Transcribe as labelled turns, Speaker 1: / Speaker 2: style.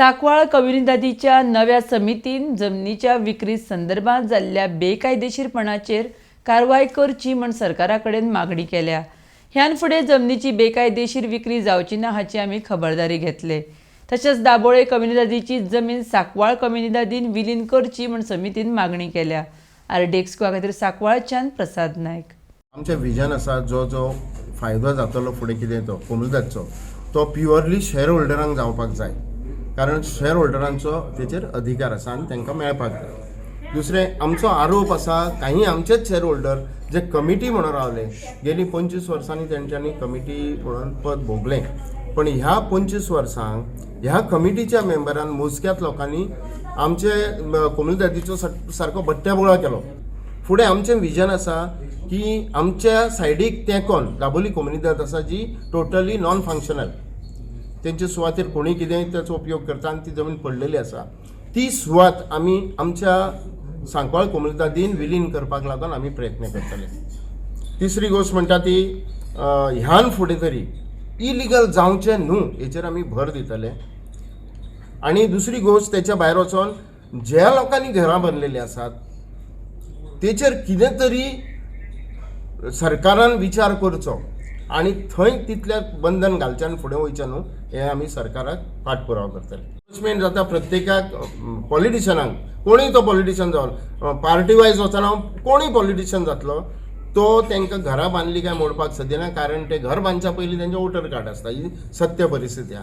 Speaker 1: सांकवाळ कम्युनिदादीच्या नव्या समितीन जमनीच्या विक्री संदर्भात जाल्ल्या बेकायदेशीरपणाचेर कारवाय करची म्हण सरकारा कडेन मागणी केल्या। ह्यान फुडें जमनीची बेकायदेशीर विक्री जावची ना हाची आमी खबरदारी घेतले। तशेंच दाबोळे कम्युनिदादीची जमीन सांकवाळ कम्युनिदादीन विलीन करची म्हण समितीन मागणी केल्या। RDXGOA खातीर सांकवाळच्यान प्रसाद नायक।
Speaker 2: आमचे विजन आसा जो फायदो जातलो फुडें कितें तो कम्युनिदादचो तो प्युअरली शेअर होल्डरांक जावपाक जाय, कारण शेअर होल्डरांचो तेचेर अधिकार आसा आनी तांकां मेळपाक जाय। दुसरें आमचो आरोप आसा काही आमचेच शेअर होल्डर जे कमिटी म्हणून रावले, गेली 25 वर्सांनी तेंच्यांनी कमिटी म्हणून पद भोगलें, पण ह्या 25 वर्सांक ह्या कमिटीच्या मेंबरान मोजक्यात लोकांनी आमचे कम्युनिदादीचो सारको बट्ट्याबोळा केलो। फुडें आमचें विजन आसा की आमच्या सायडीक तेंकोन दाबोली कम्युनिदाद आसा जी टोटली नॉन फंक्शनल, तेंचे सुवातेर कोणी कितें त्याचो उपयोग करता आनी ती जमीन पडलेली आसा, ती सुवात आमी आमच्या सांकवाळ कम्युनिदादीन विलीन करपाक लागून आमी प्रयत्न करतले। तिसरी गोष्ट म्हणटा ती ह्यान फुडें तरी इलिगल जावचें न्हू हेचेर आमी भर दितले। आनी दुसरी गोष्ट तेच्या भायर वचोन ज्या लोकांनी घरां बांदलेली आसात तेचेर कितें तरी सरकारान विचार करचो आनी थंय तितल्या बंधन घालचें आनी फुडें वयचें न्हू हें आमी सरकाराक पाठपुरावो करतले। एनफोर्समेंट जाता प्रत्येकाक पॉलिटिशनांक, कोणूय तो पॉलिटिशन जावन पार्टी वायज वचना कोणूय पॉलिटिशन जातलो तो तांकां घरां बांदली काय मोडपाक सदिना, कारण ते घर बांदच्या पयलीं तेंचें वोटर कार्ड आसता, ही सत्य परिस्थिती आहा।